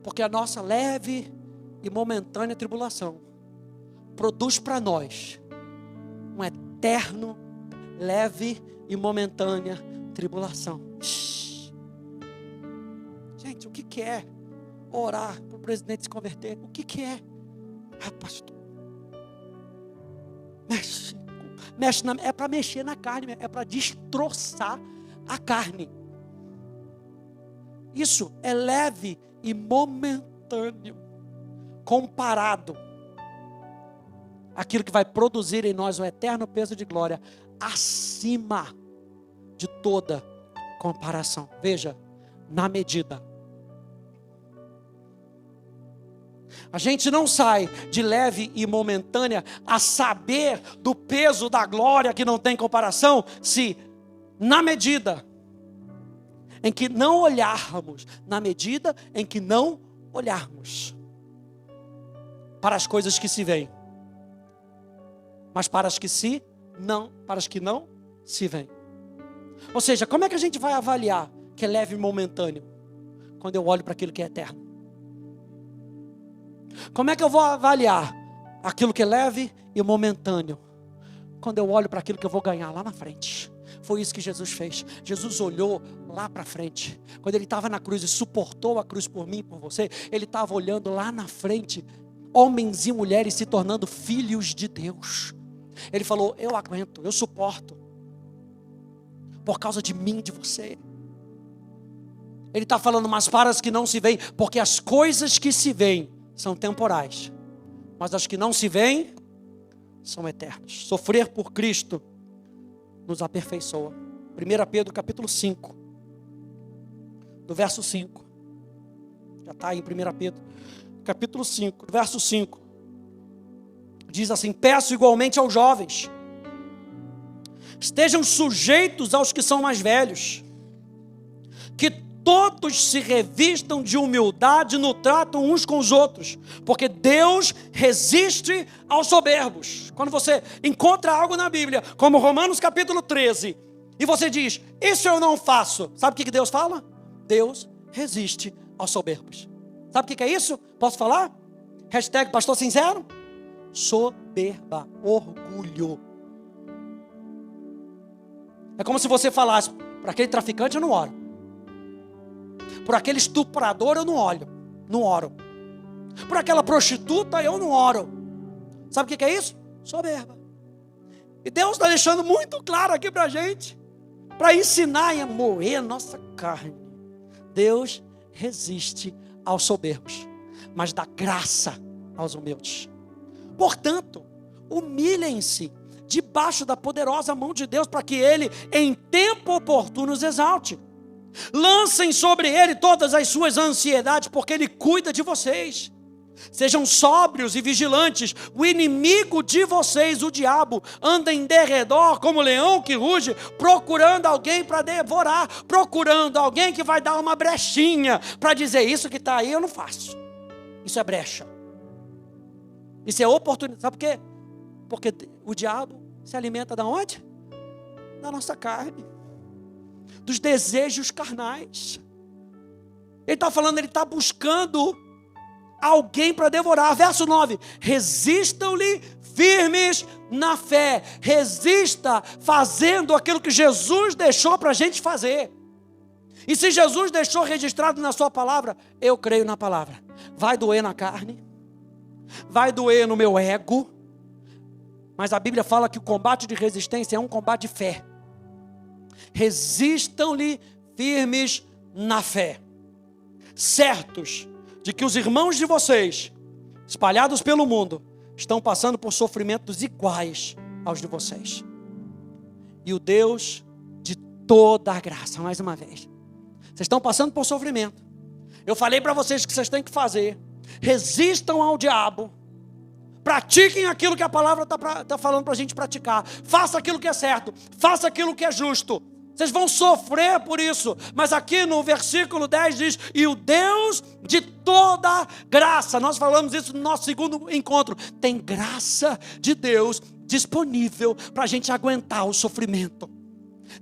Porque a nossa leve e momentânea tribulação produz para nós um eterno, leve e momentânea tribulação. Gente, o que é orar para o presidente se converter? O que é? Pastor, é para mexer na carne, é para destroçar a carne. Isso é leve e momentâneo, comparado àquilo que vai produzir em nós um eterno peso de glória, acima de toda comparação. Veja, na medida. A gente não sai de leve e momentânea a saber do peso da glória que não tem comparação, se na medida em que não olharmos, na medida em que não olharmos para as coisas que se veem, mas para as que não se veem. Ou seja, como é que a gente vai avaliar que é leve e momentâneo? Quando eu olho para aquilo que é eterno. Como é que eu vou avaliar aquilo que é leve e momentâneo, quando eu olho para aquilo que eu vou ganhar lá na frente. Foi isso que Jesus fez. Jesus olhou lá para frente. Quando ele estava na cruz e suportou a cruz por mim e por você, ele estava olhando lá na frente, homens e mulheres se tornando filhos de Deus. Ele falou: eu aguento, eu suporto, por causa de mim e de você. Ele está falando, mas para as que não se veem, porque as coisas que se veem são temporais, mas as que não se veem são eternas. Sofrer por Cristo nos aperfeiçoa. 1 Pedro capítulo 5, do verso 5. Já está aí em 1 Pedro capítulo 5, verso 5. Diz assim: peço igualmente aos jovens, estejam sujeitos aos que são mais velhos, que todos se revistam de humildade no trato uns com os outros, porque Deus resiste aos soberbos. Quando você encontra algo na Bíblia, como Romanos capítulo 13, e você diz: isso eu não faço, sabe o que Deus fala? Deus resiste aos soberbos. Sabe o que é isso? Posso falar? Hashtag pastor sincero. Soberba, orgulho. É como se você falasse: para aquele traficante eu não oro, por aquele estuprador eu não oro, por aquela prostituta eu não oro. Sabe o que é isso? Soberba. E Deus está deixando muito claro aqui para a gente, para ensinar e moer a nossa carne. Deus resiste aos soberbos, mas dá graça aos humildes. Portanto, humilhem-se debaixo da poderosa mão de Deus, para que Ele em tempo oportuno os exalte. Lancem sobre Ele todas as suas ansiedades, porque Ele cuida de vocês. Sejam sóbrios e vigilantes. O inimigo de vocês, o diabo, anda em derredor como leão que ruge, procurando alguém para devorar, procurando alguém que vai dar uma brechinha para dizer: isso que está aí eu não faço. Isso é brecha, isso é oportunidade. Sabe por quê? Porque o diabo se alimenta da onde? Da nossa carne, dos desejos carnais. Ele está falando, ele está buscando alguém para devorar. Verso 9: resistam-lhe firmes na fé. Resista fazendo aquilo que Jesus deixou para a gente fazer. E se Jesus deixou registrado na sua palavra, eu creio na palavra. Vai doer na carne, vai doer no meu ego, mas a Bíblia fala que o combate de resistência é um combate de fé. Resistam-lhe firmes na fé, certos de que os irmãos de vocês, espalhados pelo mundo, estão passando por sofrimentos iguais aos de vocês. E o Deus de toda a graça, mais uma vez, vocês estão passando por sofrimento. Eu falei para vocês que vocês têm que fazer: resistam ao diabo, pratiquem aquilo que a palavra está falando para a gente praticar, faça aquilo que é certo, faça aquilo que é justo. Vocês vão sofrer por isso, mas aqui no versículo 10 diz: e o Deus de toda graça. Nós falamos isso no nosso segundo encontro. Tem graça de Deus disponível para a gente aguentar o sofrimento.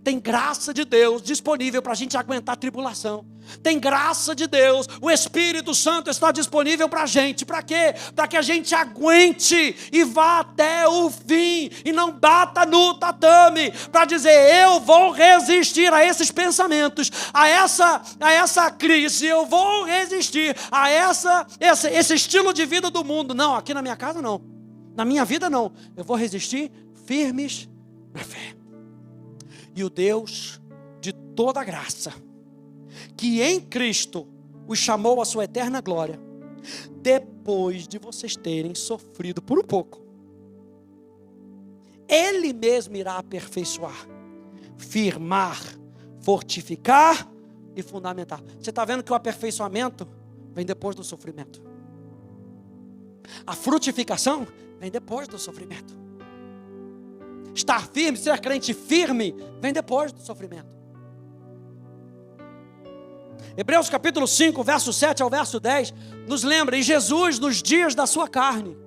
Tem graça de Deus disponível para a gente aguentar a tribulação. Tem graça de Deus, o Espírito Santo está disponível para a gente. Para quê? Para que a gente aguente e vá até o fim, e não bata no tatame, para dizer: eu vou resistir a esses pensamentos, a essa crise, eu vou resistir a esse estilo de vida do mundo. Não, aqui na minha casa não, na minha vida não, eu vou resistir firmes na fé. E o Deus de toda graça, que em Cristo os chamou à sua eterna glória, depois de vocês terem sofrido por um pouco, Ele mesmo irá aperfeiçoar, firmar, fortificar e fundamentar. Você está vendo que o aperfeiçoamento vem depois do sofrimento. A frutificação vem depois do sofrimento. Estar firme, ser crente firme, vem depois do sofrimento. Hebreus capítulo 5, verso 7 ao verso 10, nos lembra: e Jesus, nos dias da sua carne,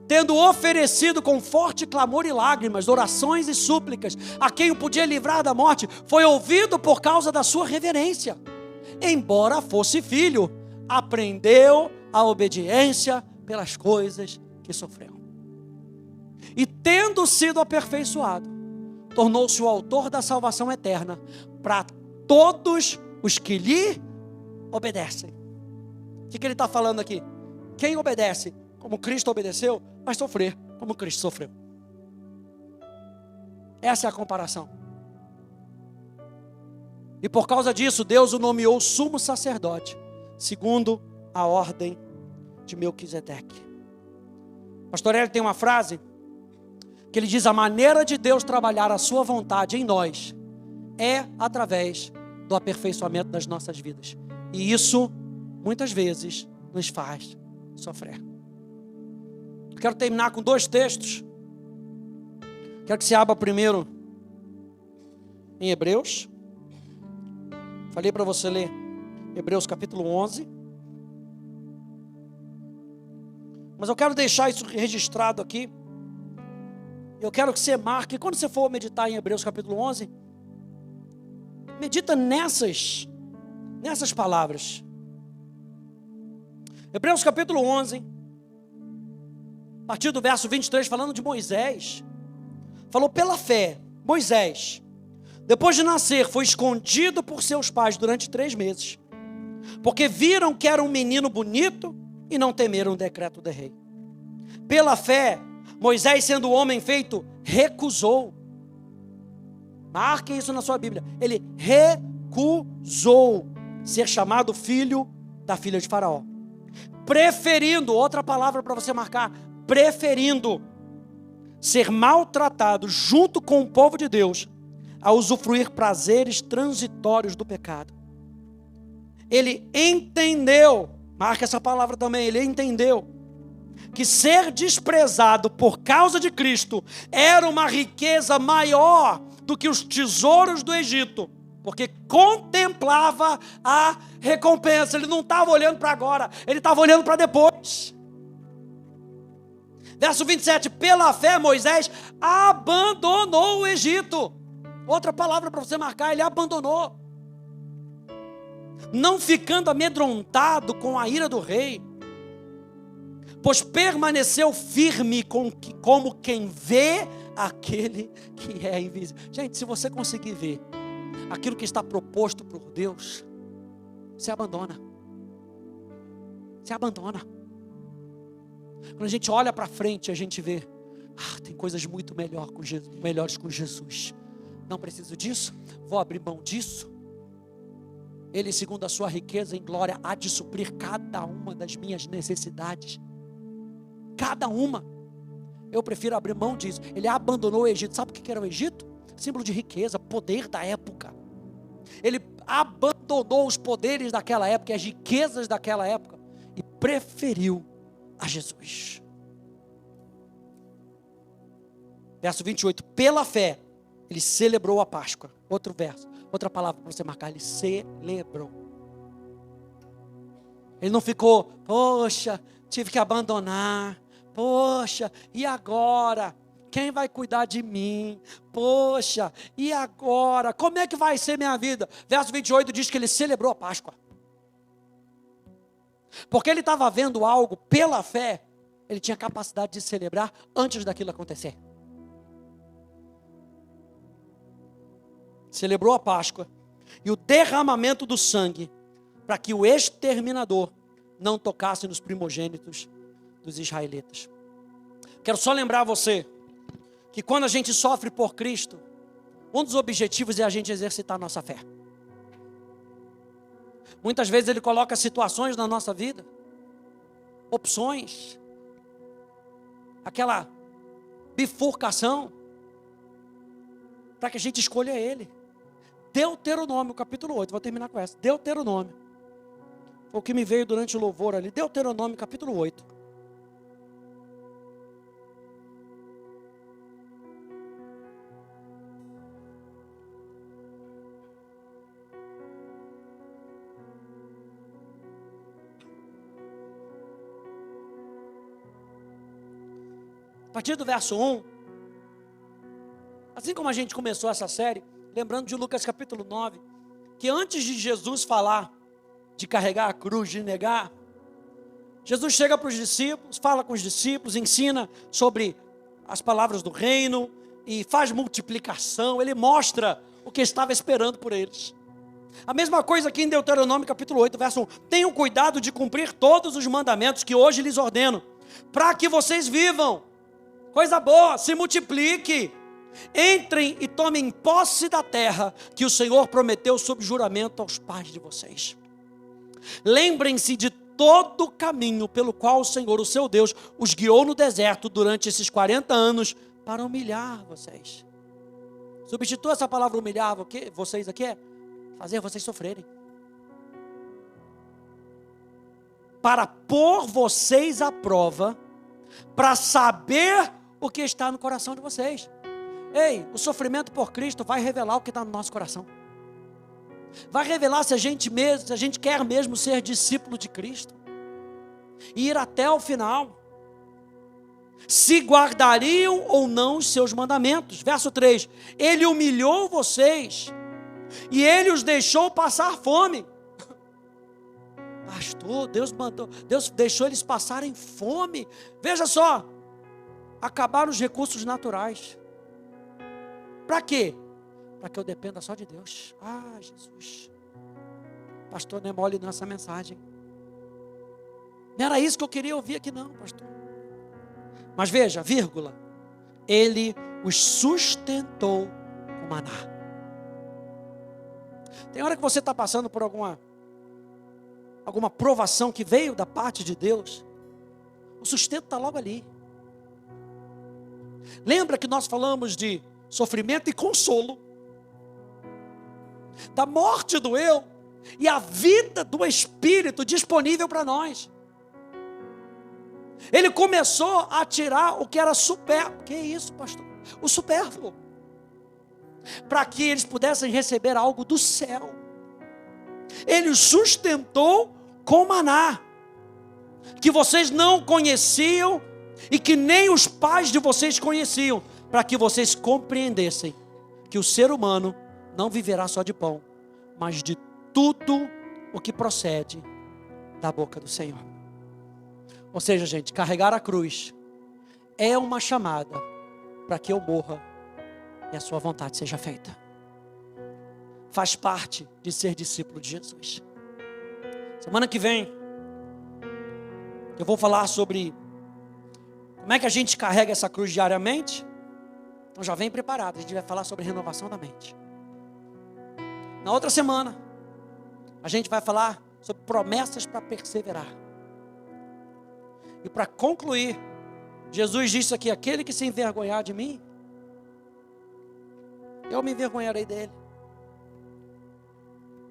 tendo oferecido com forte clamor e lágrimas, orações e súplicas, a quem o podia livrar da morte, foi ouvido por causa da sua reverência. Embora fosse filho, aprendeu a obediência pelas coisas que sofreu. e tendo sido aperfeiçoado, tornou-se o autor da salvação eterna para todos os que lhe obedecem. O que ele está falando aqui? Quem obedece como Cristo obedeceu, vai sofrer como Cristo sofreu. Essa é a comparação. E por causa disso, Deus o nomeou sumo sacerdote, segundo a ordem de Melquisedeque. Pastor Hélio tem uma frase que ele diz: a maneira de Deus trabalhar a sua vontade em nós é através do aperfeiçoamento das nossas vidas. E isso, muitas vezes, nos faz sofrer. Eu quero terminar com 2 textos. Quero que você abra primeiro em Hebreus. Falei para você ler Hebreus capítulo 11. Mas eu quero deixar isso registrado aqui. Eu quero que você marque, quando você for meditar em Hebreus capítulo 11, medita nessas palavras. Hebreus capítulo 11, a partir do verso 23, falando de Moisés. Falou: pela fé, Moisés, depois de nascer, foi escondido por seus pais durante 3 meses, porque viram que era um menino bonito e não temeram o decreto do rei. Pela fé, Moisés, sendo homem feito, recusou. Marque isso na sua Bíblia. Ele recusou ser chamado filho da filha de Faraó, preferindo, outra palavra para você marcar, preferindo ser maltratado junto com o povo de Deus, a usufruir prazeres transitórios do pecado. Ele entendeu, marca essa palavra também, ele entendeu que ser desprezado por causa de Cristo era uma riqueza maior do que os tesouros do Egito, porque contemplava a recompensa. Ele não estava olhando para agora, ele estava olhando para depois. Verso 27, pela fé Moisés abandonou o Egito. Outra palavra para você marcar, ele abandonou, não ficando amedrontado com a ira do rei, pois permaneceu firme como quem vê aquele que é invisível. Gente, se você conseguir ver aquilo que está proposto por Deus, você abandona. Você abandona. Quando a gente olha para frente, a gente vê, tem coisas muito melhores com Jesus. Não preciso disso, vou abrir mão disso. Ele, segundo a sua riqueza em glória, há de suprir cada uma das minhas necessidades. Cada uma. Eu prefiro abrir mão disso. Ele abandonou o Egito. Sabe o que era o Egito? Símbolo de riqueza, poder da época. Ele abandonou os poderes daquela época, as riquezas daquela época, e preferiu a Jesus. Verso 28, pela fé, ele celebrou a Páscoa. Outro verso, outra palavra para você marcar, ele celebrou. Ele não ficou, poxa, tive que abandonar, poxa, e agora? Quem vai cuidar de mim? Poxa, e agora? Como é que vai ser minha vida? Verso 28 diz que ele celebrou a Páscoa. Porque ele estava vendo algo pela fé, ele tinha capacidade de celebrar antes daquilo acontecer. Celebrou a Páscoa e o derramamento do sangue, para que o exterminador não tocasse nos primogênitos dos israelitas. Quero só lembrar você que quando a gente sofre por Cristo, um dos objetivos é a gente exercitar a nossa fé. Muitas vezes ele coloca situações na nossa vida, opções, aquela bifurcação, para que a gente escolha ele. Deuteronômio, capítulo 8, vou terminar com essa. Deuteronômio, foi o que me veio durante o louvor ali. Deuteronômio, capítulo 8. A partir do verso 1, assim como a gente começou essa série, lembrando de Lucas capítulo 9, que antes de Jesus falar de carregar a cruz, de negar, Jesus chega para os discípulos, fala com os discípulos, ensina sobre as palavras do reino e faz multiplicação. Ele mostra o que estava esperando por eles. A mesma coisa aqui em Deuteronômio capítulo 8, verso 1. Tenham cuidado de cumprir todos os mandamentos que hoje lhes ordeno, para que vocês vivam. Coisa boa, se multiplique. Entrem e tomem posse da terra que o Senhor prometeu sob juramento aos pais de vocês. Lembrem-se de todo o caminho pelo qual o Senhor, o seu Deus, os guiou no deserto durante esses 40 anos para humilhar vocês. Substitua essa palavra humilhar vocês aqui, é fazer vocês sofrerem. Para pôr vocês à prova, para saber o que está no coração de vocês. Ei, o sofrimento por Cristo vai revelar o que está no nosso coração. Vai revelar se a gente quer mesmo ser discípulo de Cristo. E ir até o final. Se guardariam ou não os seus mandamentos. Verso 3. Ele humilhou vocês e ele os deixou passar fome. Pastor, Deus deixou eles passarem fome. Veja só, acabaram os recursos naturais. Para quê? Para que eu dependa só de Deus. Ah, Jesus. Pastor, não é mole nessa mensagem. Não era isso que eu queria ouvir aqui não, pastor. Mas veja, vírgula. Ele os sustentou com maná. Tem hora que você está passando por alguma provação que veio da parte de Deus. O sustento está logo ali. Lembra que nós falamos de sofrimento e consolo, da morte do eu e a vida do Espírito disponível para nós. Ele começou a tirar o que era supérfluo. Que isso, pastor? O supérfluo, para que eles pudessem receber algo do céu. Ele os sustentou com maná, que vocês não conheciam e que nem os pais de vocês conheciam, para que vocês compreendessem que o ser humano não viverá só de pão, mas de tudo o que procede da boca do Senhor. Ou seja, gente, carregar a cruz é uma chamada para que eu morra e a sua vontade seja feita. Faz parte de ser discípulo de Jesus. Semana que vem eu vou falar sobre como é que a gente carrega essa cruz diariamente. Então já vem preparado, a gente vai falar sobre renovação da mente. Na outra semana, a gente vai falar sobre promessas para perseverar. E para concluir, Jesus disse aqui, aquele que se envergonhar de mim, eu me envergonharei dele.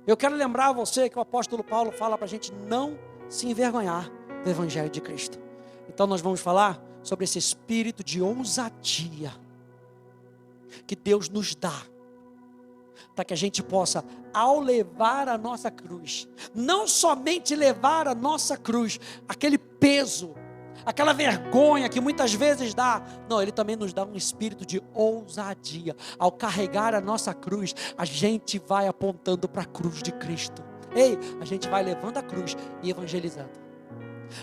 Eu quero lembrar a você que o apóstolo Paulo fala para a gente não se envergonhar do Evangelho de Cristo. Então nós vamos falar sobre esse espírito de ousadia que Deus nos dá, para que a gente possa, ao levar a nossa cruz, não somente levar a nossa cruz, aquele peso, aquela vergonha que muitas vezes dá, não, Ele também nos dá um espírito de ousadia. Ao carregar a nossa cruz, a gente vai apontando para a cruz de Cristo. Ei, a gente vai levando a cruz e evangelizando.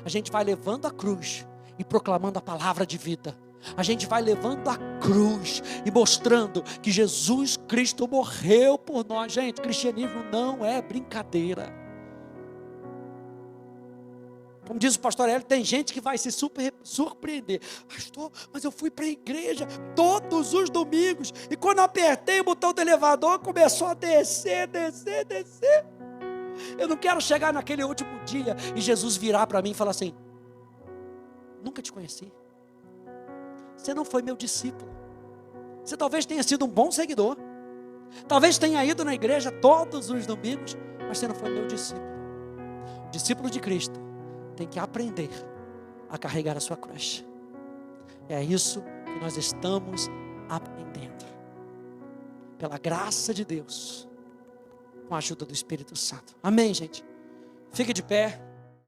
A gente vai levando a cruz e proclamando a palavra de vida. A gente vai levando a cruz e mostrando que Jesus Cristo morreu por nós. Gente, cristianismo não é brincadeira. Como diz o pastor Hélio, tem gente que vai se surpreender. Pastor, mas eu fui para a igreja todos os domingos, e quando eu apertei o botão do elevador, começou a descer. Eu não quero chegar naquele último dia e Jesus virar para mim e falar assim: nunca te conheci. Você não foi meu discípulo. Você talvez tenha sido um bom seguidor. Talvez tenha ido na igreja todos os domingos, mas você não foi meu discípulo. O discípulo de Cristo tem que aprender a carregar a sua cruz. É isso que nós estamos aprendendo. Pela graça de Deus, com a ajuda do Espírito Santo. Amém, gente? Fique de pé.